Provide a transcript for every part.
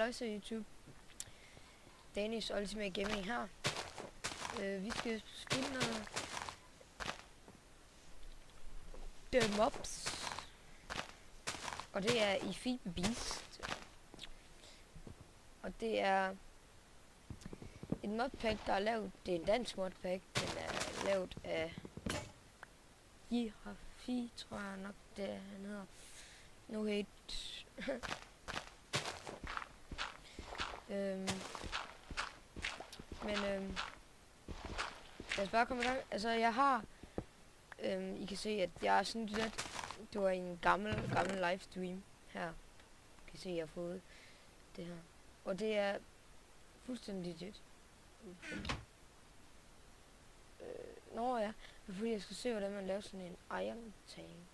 Halløjsa YouTube. Danish Ultimate Gaming her. Vi skal spille noget The Mobs. Og det er i Feeble Beast. Og det er en modpack, der er lavet. Det er en dansk modpack. Den er lavet af Jirafi, tror jeg nok det han hedder. No hate. lad os bare komme i gang. Altså jeg har I kan se at jeg er sådan lidt. Det var en gammel livestream her. I kan se at jeg har fået det her. Og det er fuldstændig legit. Nå ja, fordi jeg skal se hvordan man laver sådan en iron ting.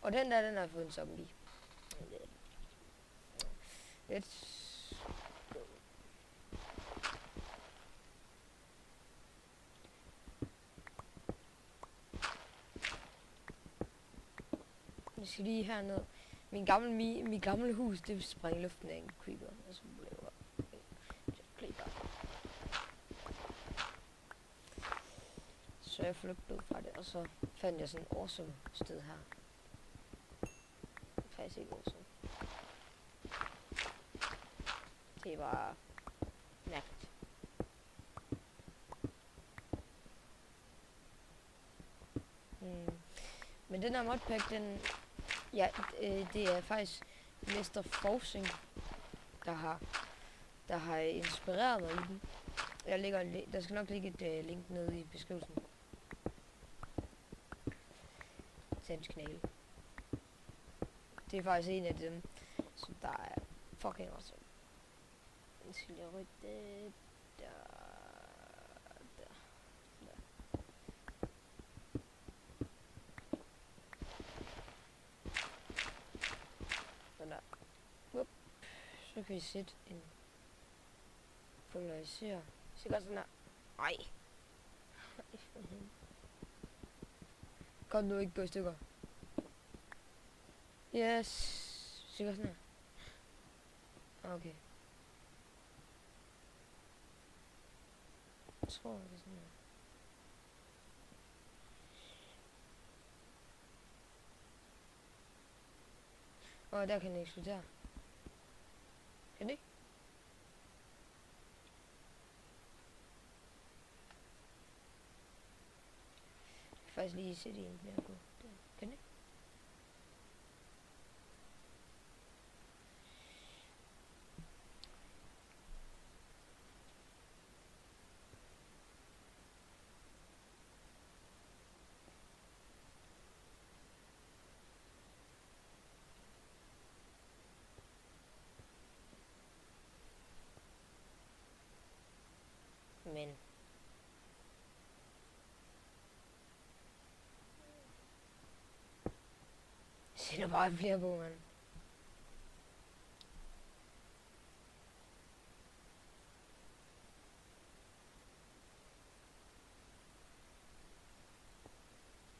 Og den har fået en zombie. Let's go. Jeg skal lige herned. Min gamle hus, det springer i luften af en creeper. Og så blev jeg så jeg flygtede fra det, og så fandt jeg sådan et awesome sted her. Det er faktisk ikke awesome. Det var mærkeligt. Men den her modpack, den... Ja, det er faktisk Mr. Forcing, der har inspireret mig i den. Der skal nok ligge et link nede i beskrivelsen. Til hans kanal. Det er faktisk en af dem, som der er fucking awesome. Den skal jeg rykke der. Så kan I sætte en polariser. Så gør sådan her. Ej. Kom nu ikke gå i stykker. Yes. Så gør sådan her. Okay. Jeg tror det er sådan her. Og der kan den eksplodere. Kan det ikke? Jeg kan faktisk lige sætte en mere på. Kan det ikke? Men sætter bare flere på, mand.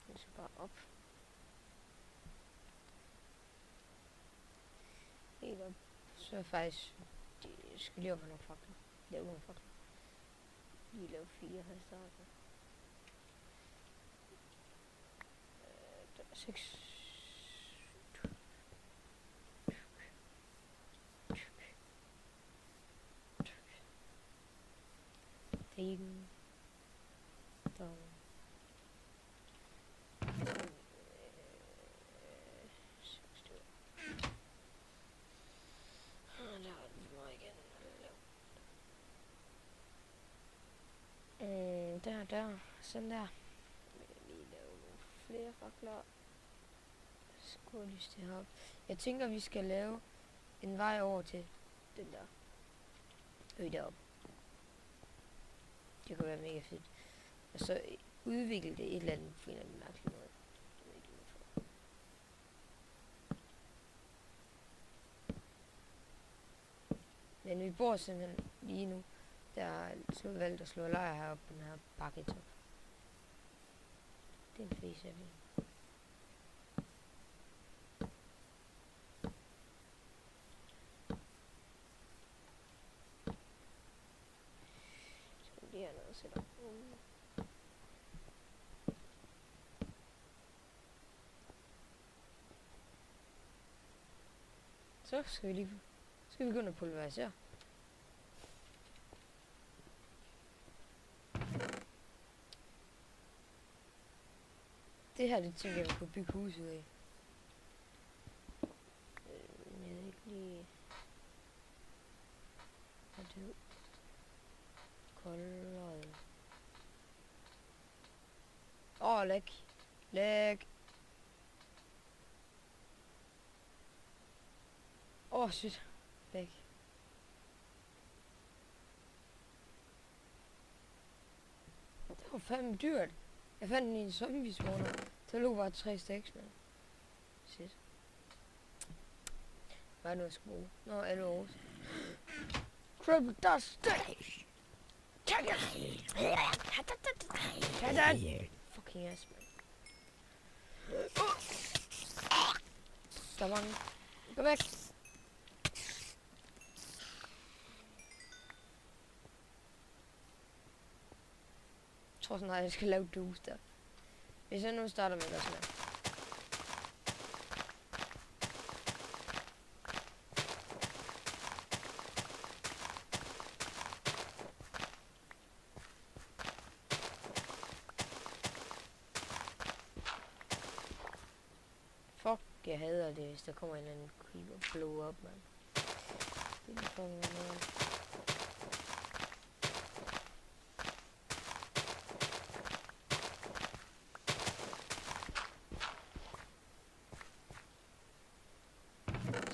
Jeg skal bare op. Helt op. Så er faktisk... Jeg skal lige op med nogle fakler. Lave nogle fakler. Lige lave 4 her i starten. Der er 6. Ding. Dong. Der, sådan der. Jeg vil lige lave nogle flere fakler. Skål lyst det herop. Jeg tænker vi skal lave en vej over til den der deroppe. Det kunne være mega fedt. Og så udvikle det et eller andet på en eller anden mærkelig måde. Men vi bor simpelthen lige nu. Der er valgt at slå lejr heroppe på den her bakke top. Det er en face af det. og sætter. Så skal vi begynde at pulverisere. Det her, det tænker jeg, vi kunne bygge huset af. Jeg ved ikke lige... Hvad det er? Koldrød. Læg. Læg. Shit. Læg. Det var fandme dyrt. Jeg fandt den i en zombie-spawner. Der lå bare 3 stacks, man. Shit. Hvad er det, jeg skal bruge? Nå, alle år. Crumble dust stick! Tag den! Fucking ass, man. Der er mange. Gå væk! Jeg tror sådan, at jeg skal lave dus der. Hvis jeg nu starter med at gøre sådan her. Fuck, jeg hader det, hvis der kommer en eller anden creeper blow up, man. Det er fucking noget.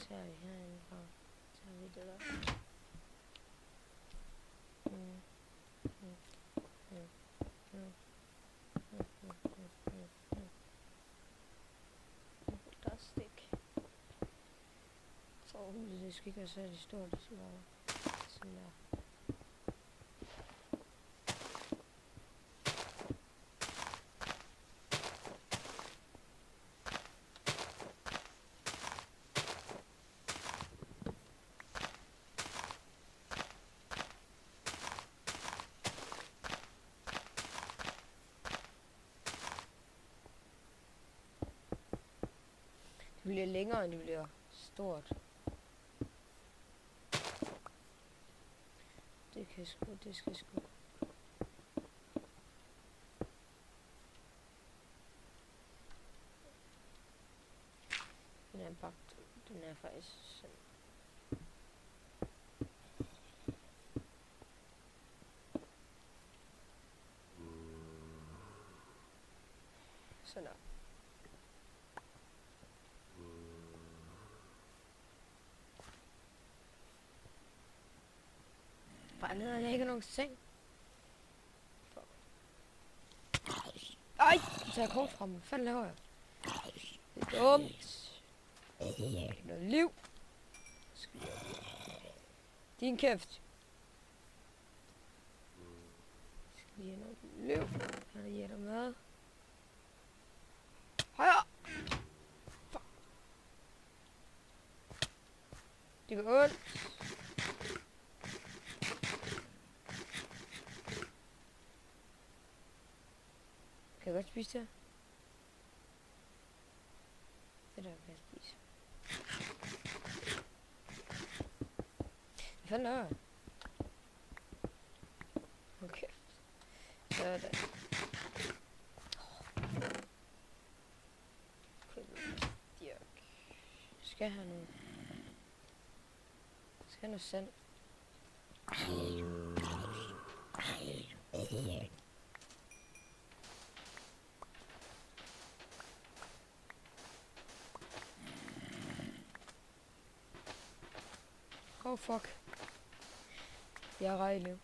Ser vi herindefra. Tager vi det der. Der er stik. Så det skal ikke være særlig stort, det skal være sådan der. Det bliver længere, end det bliver stort. Det skal sgu. Den er bagt. Den er faktisk sådan. Sådan der. Bare ned og lægge nogle seng. Ej! Så jeg kort frem. Hvad fanden laver jeg? Det er dumt. Noget liv. Din kæft. Skal lige have noget liv. Her er jætter med. Højre! Fuck. Det går ondt. Kan jeg godt spise det? Det der kan jeg spise. Hvad fanden laver jeg? Okay. Sådan. Dirk. Skal jeg have noget? Skal jeg have noget sand? Oh fuck. Jeg er rejlig.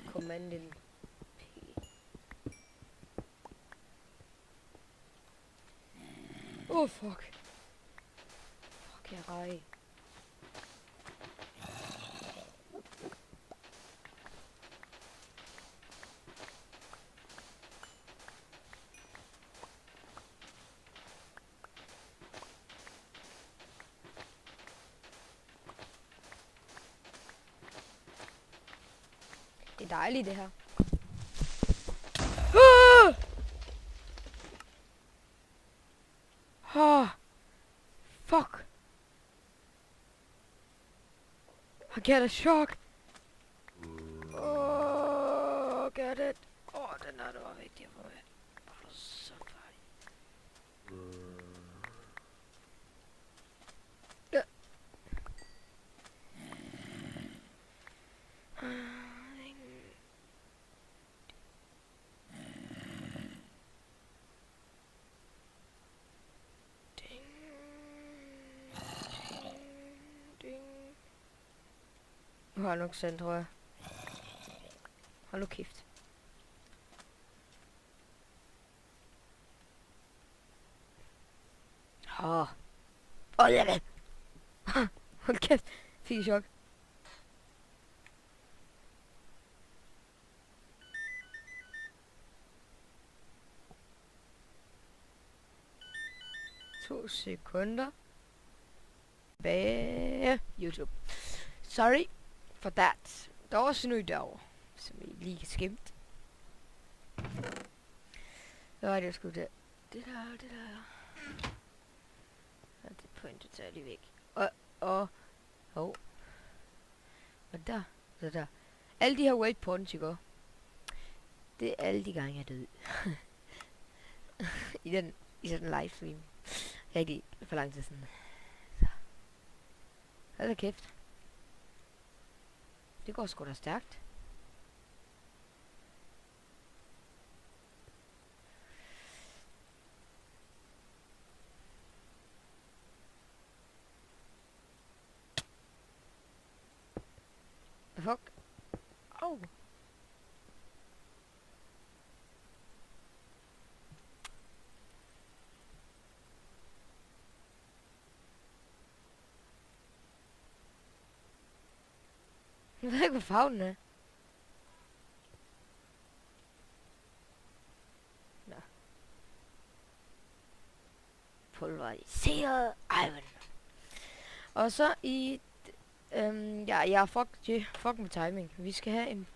Command P. Oh fuck. Fuck, jeg er rejlig. Det er dejligt, det her. Fuck. I get a shock. Get it. Den her, det var vigtig at få med. Så færdig. Ja. Nu har jeg nok sendt, tror jeg. Hold nu kæft. Hold kæft. Fik i chok. To sekunder. Bag YouTube. Sorry for that. Der var også noget derovre, som I lige skimte. Hvad var det, jeg skulle der? Det der. Ja, det pointet tager lige væk. Og der. Så der. Alle de her waypoints, ikke? Det er alle de gange, jeg er død. I sådan en livestream. Rigtig for lang tid siden. Så. Hold da kæft. Det går sgu da stærkt. Fuck. Au. Jeg ved ikke, hvad farven er. Nå. Pulveriseret iron. Og så i... ja, fuck med timing. Vi skal have en...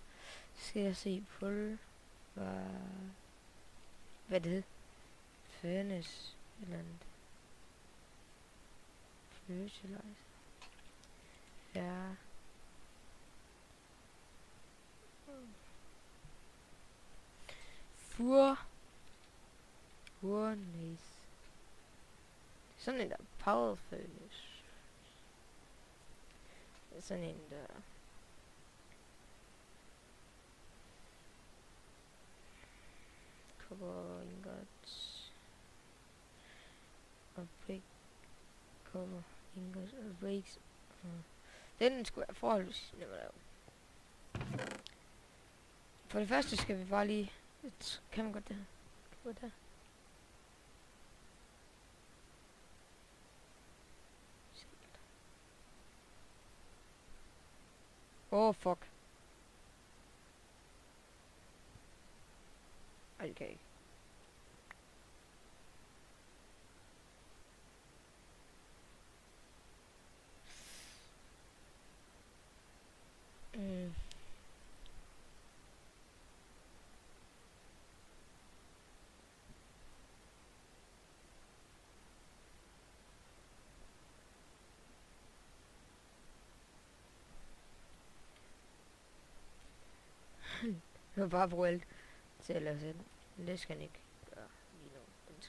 Skal jeg se pulver... Hvad det hed? Furnace. Eller andet. Fertilizer. Ja... Furnace. Sådan en der power furnace. Sådan en der. Copper ingots. Og brick. Copper ingots og bricks. Den skulle være forholdsvis nem at lave. For det første skal vi bare lige... Kan man godt det her? Kan man godt det her? Fuck. Okay. Jeg vil bare bruge alt til at lave sådan. Men det skal den ikke gøre lige nu. Den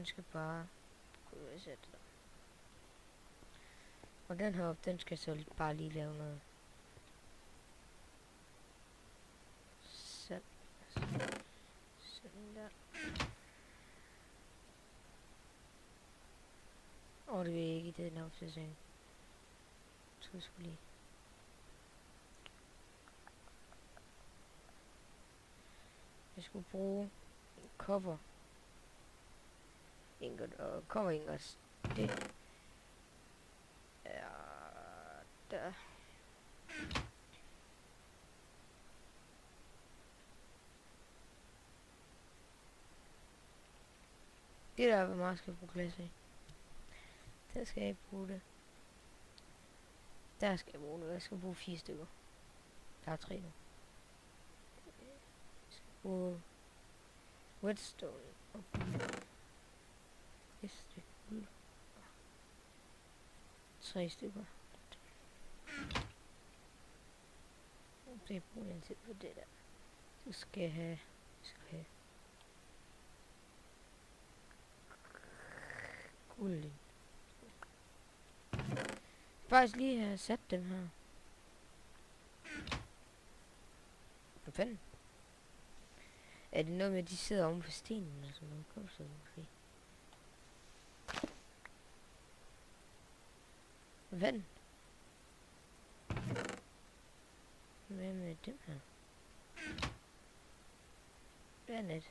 skal bare kunne sætte der. Og den her op, den skal så bare lige lave noget. Sådan der. Det vil ikke, det er nok til at se. Så skulle lige. Jeg skulle bruge cover ingot og cover ingots. Det er der. Det der, hvor meget skal jeg bruge klasse i. Der skal jeg ikke bruge det. Der skal jeg bruge noget. Jeg skal bruge 4 stykker. Der er 3 nu. Jeg skal bruge redstone og guld. Et stykke guld. 3 stykker. Det bruger jeg til på det der. Så skal jeg have... Guld i. Faktisk lige have sat dem her. Hvad fanden? Er det noget med, at de sidder omme på stenen eller sådan noget? Kom så måske. Hvad fanden? Hvad med dem her? Det er net.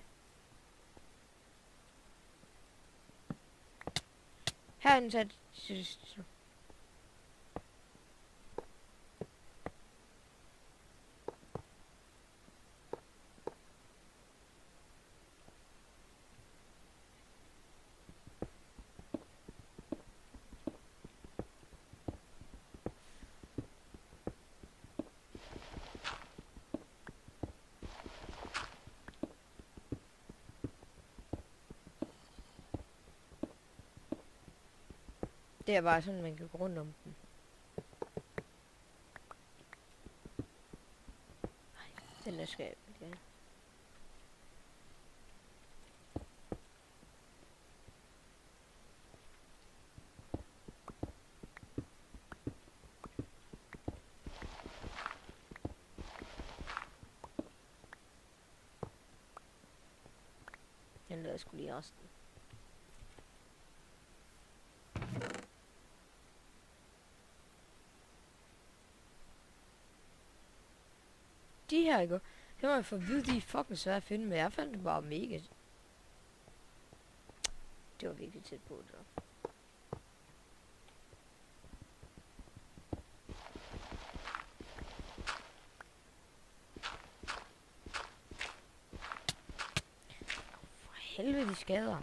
Her er den sat. Det er bare sådan, man kan gå rundt om den. Nej, den er skab. Ja. Den lader jeg sgu lige resten. De her, ikke? Det må jeg få at vide, de er fucking svære at finde, men jeg fandt det bare mega. Det var virkelig tæt på det. For helvede, de skader.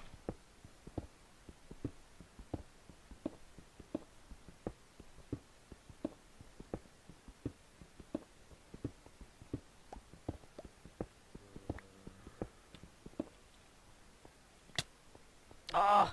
Åh!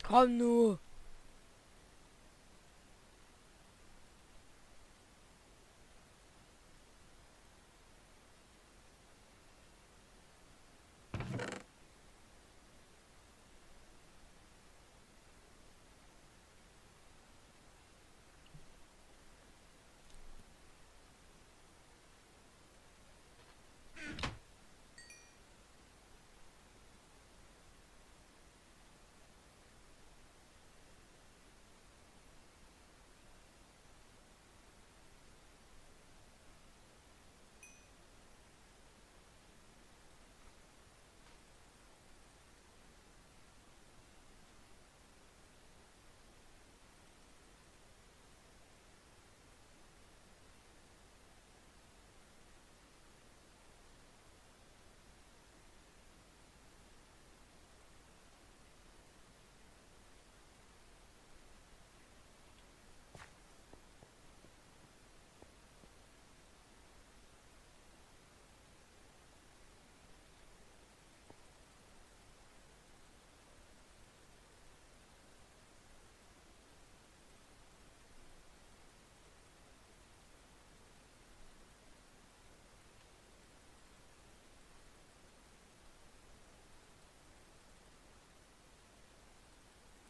Kom nu!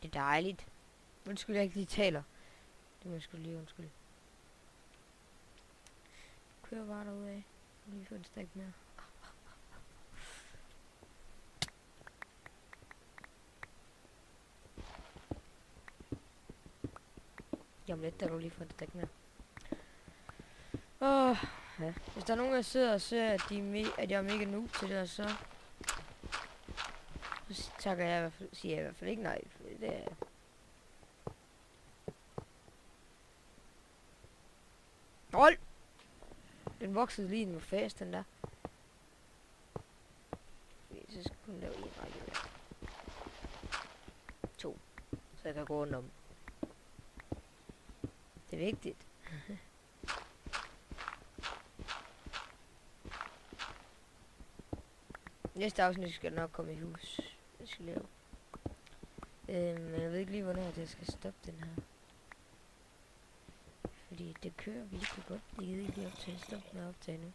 Det er dejligt. Undskyld, jeg ikke lige taler. Det må jeg sgu lige undskylde. Kører bare derudad. Lige få en stak mere. Lige om lidt, der kan du lige få en stak mere. Ja. Hvis der er nogen, der sidder og ser, at, at jeg er mega noob til det, så takker jeg i hvert fald, siger jeg i hvert fald ikke nej. Det er... Hold! Den voksede lige med fast, den der. Så skal kun lave en række der. 2. Så jeg kan gå rundt om. Det er vigtigt. Næste afsnit skal nok komme i hus. Jeg skal lave. Men jeg ved ikke lige, hvornår jeg skal stoppe den her. Fordi det kører virkelig godt. Jeg gider ikke lige optage. Stop med at optage nu.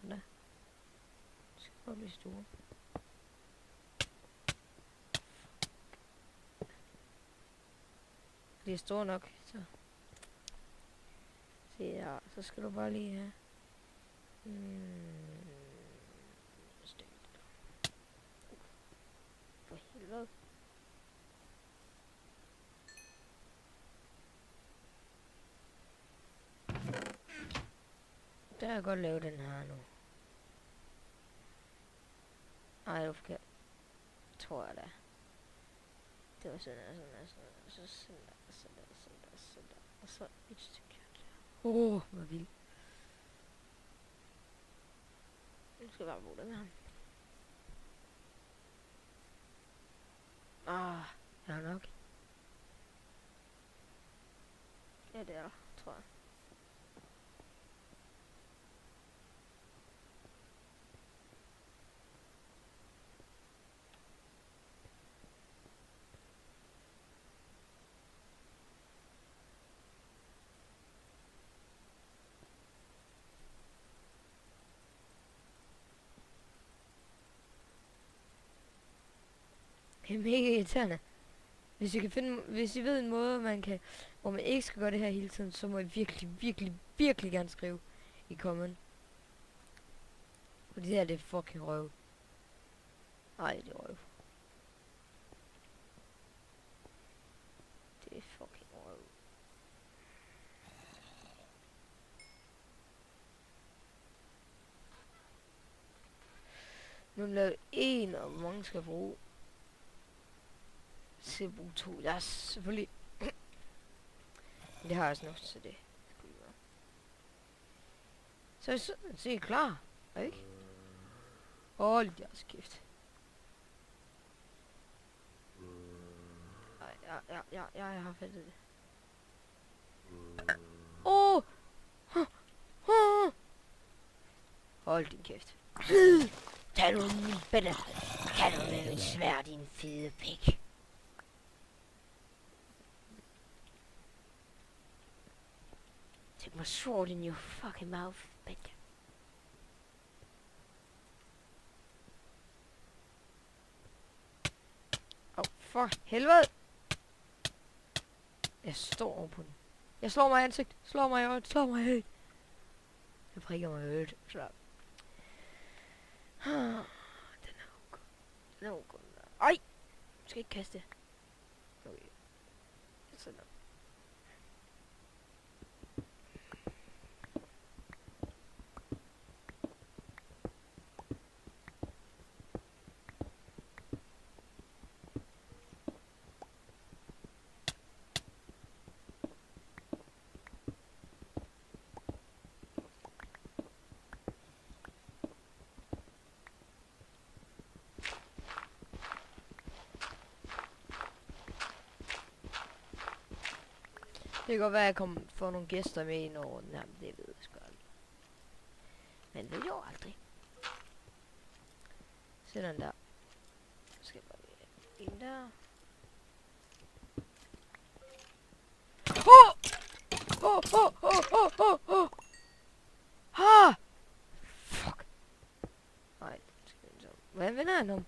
Sådan der. Det skal godt blive store. Det er store nok, så. Se her, så skal du bare lige have. For helvede. Der kan jeg godt lave den her nu. Ej, det var forkert. Tror jeg da. Det var sådan der, og så sådan der. Og så et stykke her. Hvor vildt. Nu skal jeg bare bruge den her. Jeg har nok. Ja, det er der, tror jeg. Det er mega irriterende. Hvis I ved en måde, hvor man ikke skal gøre det her hele tiden, så må I virkelig gerne skrive i comment. Og det her, det er fucking røv. Ej, det er røv. Det er fucking røv. Nu har lavet en, og hvor mange skal jeg bruge? Til bruge 2. Jeg er selvfølgelig... det har jeg også nok til det. Så er jeg sådan set klar. Ikke? Hold jeres kæft. Jeg har fattet det. Hold din kæft. Tag nu min bedre. Tag nu med mit sværd, din fede pik. Take my sword in your fucking mouth, bitch. For helvede. Jeg står over på den. Jeg slår mig i ansigt. Slår mig i øjet. Slår mig i øjet. Jeg prikker mig i øjet. Så. Den er okay. Den er okay. Ej. Jeg skal ikke kaste. Okay. Sådan. Det kan godt være, at jeg får nogle gæster med ind over den her, men det ved jeg sgu aldrig. Men det jo aldrig. Sådan der. Så skal jeg bare lige en der. Fuck. Nej, det skal jeg så. Hvad vender han om?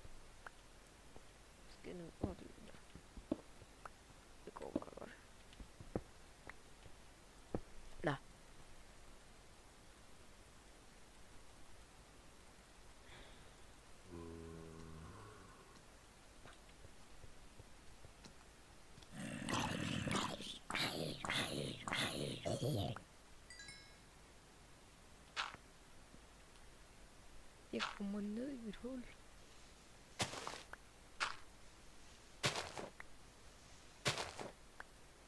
Skal nu ordentligt. Det går bare godt. Nå. Jeg kommer ned i mit hul.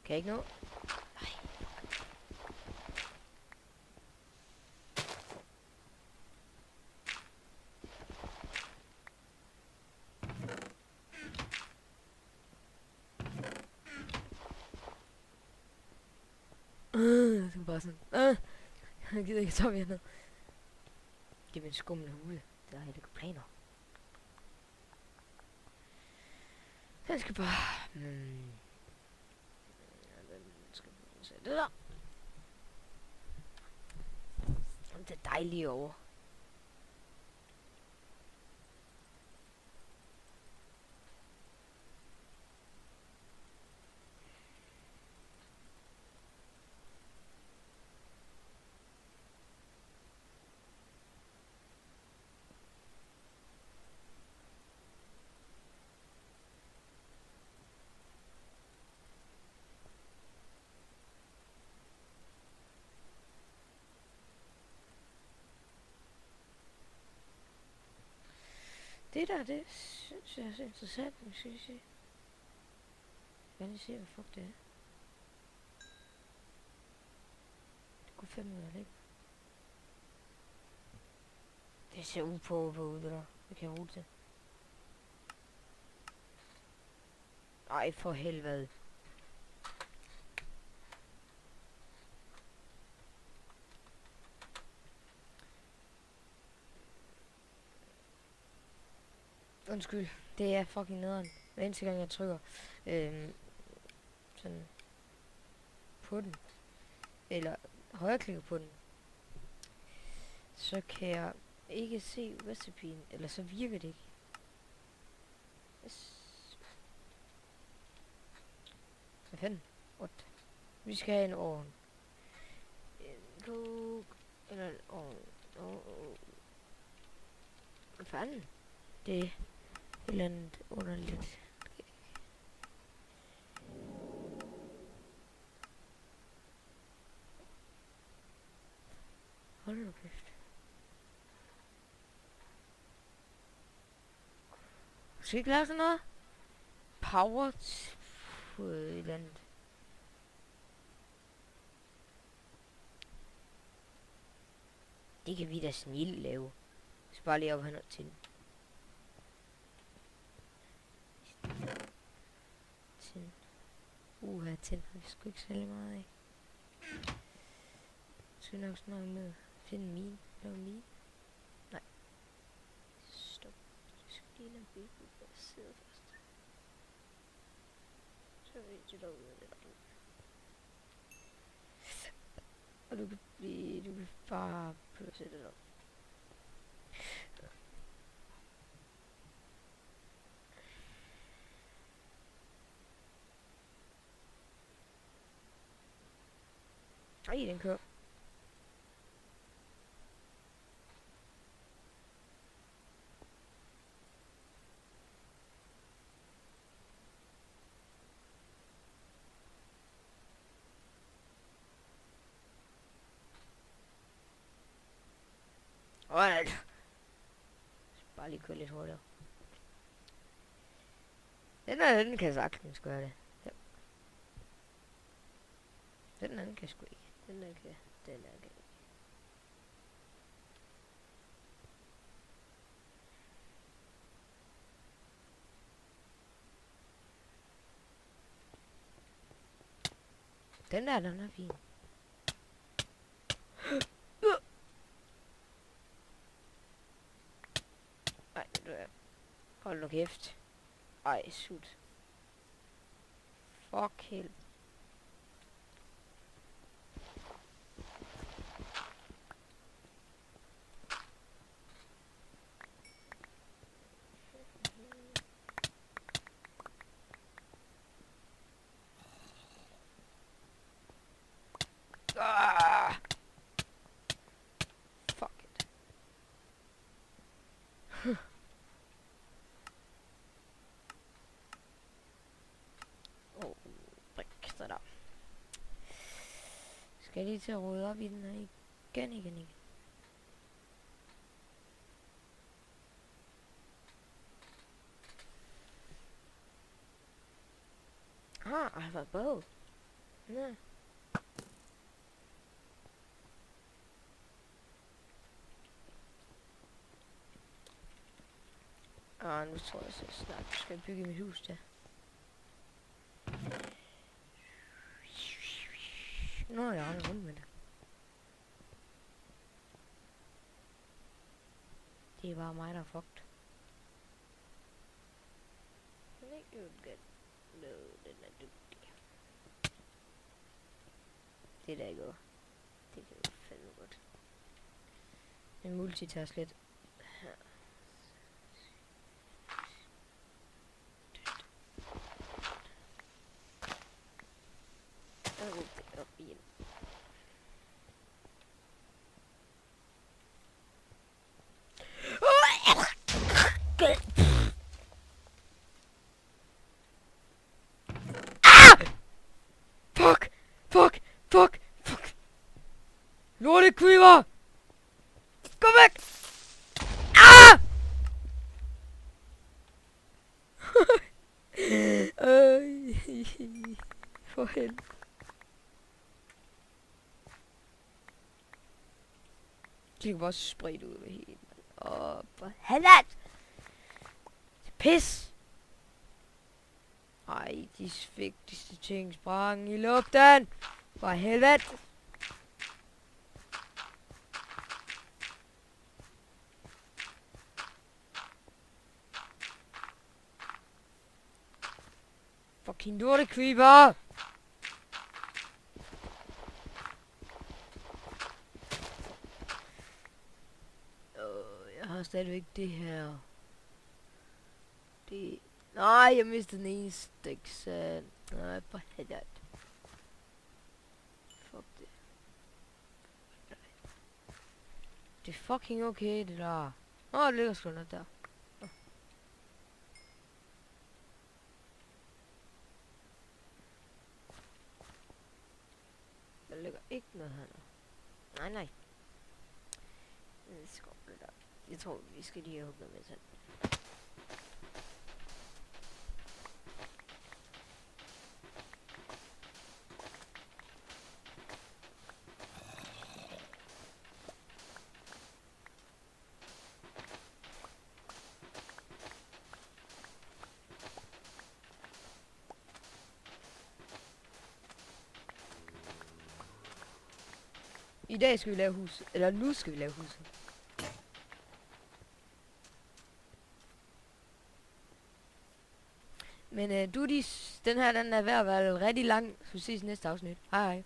Kan jeg ikke nå? Nej. Det er bare sådan. Jeg gider ikke tage mere ned. Det er min skumle hule. Der har jeg ikke planer. Den skal bare... Ja, den skal bare sætte det der. Det er dejligt over. Det der, det synes jeg er så interessant, men skal vi se. Jeg vil se, hvad fuck det er. Det kunne fandme være lækkert. Det ser ud på ud, det der. Det kan jeg bruge til. Ej, for helvede. Undskyld, det er fucking nederen. Hver eneste gang jeg trykker sådan på den, eller højreklikker på den, så kan jeg ikke se recipien, eller så virker det ikke. Yes. Hvad fanden? What? Vi skal have en ovn. En kog, eller en ovn. Hvad fanden? Det er et eller andet underligt. Hold nu kæft. Skal vi ikke lave sådan noget? Power på et eller andet. Det kan vi da snilt lave. Så bare lige op hen til. Tin. Tin har vi sgu ikke særlig meget af. Skal nok snakke med finde min. Lave min. Nej. Stop. Jeg skal lige lade bygge på side først. Så er det derude af det der. Og du kan bare prøve at sætte det op. Ej, den kører. Bare lige køre lidt hurtigere. Den kan sagtens gøre det. Ja. Den anden kan sgu ikke. Den der kan. Den er fin. Ej, det er. Hold nu kæft. Ej, sut. Fuck hell. Fuck it. Så der. Skal jeg lige til at rode op i den her igen. have a bow. No. Nu tror jeg så snart, du skal bygge mit hus der. Nå, jeg har en rundt med det. Det er bare mig, der er fucked. I think you would get loaded and do det. Det der går. Det kan jo fandme godt. En multitask lidt. Her. Og råb det op igen. Fuck! Fuck! Fuck! Fuck! Lorte creeper! Gå væk! Ah! For helvede. De kan bare spredt ud ved hele. Åh, for helvede! Pis! Ej, de vigtigste ting sprang i luften! For helvede! Fucking lorte creeper! Jeg har stadigvæk det her. Det... Nej, jeg mistede den ene stik sand. Nej, for helvede. Fuck det. Det er fucking okay, det der. Det ligger sgu noget der. Der ligger ikke noget her nu. Nej. Det skal der. Jeg tror, vi skal lige have hugget med sådan. I dag skal vi lave huset. Eller nu skal vi lave huset. Men den her, den er ved at være rigtig lang. Så vi ses i næste afsnit. Hej hej.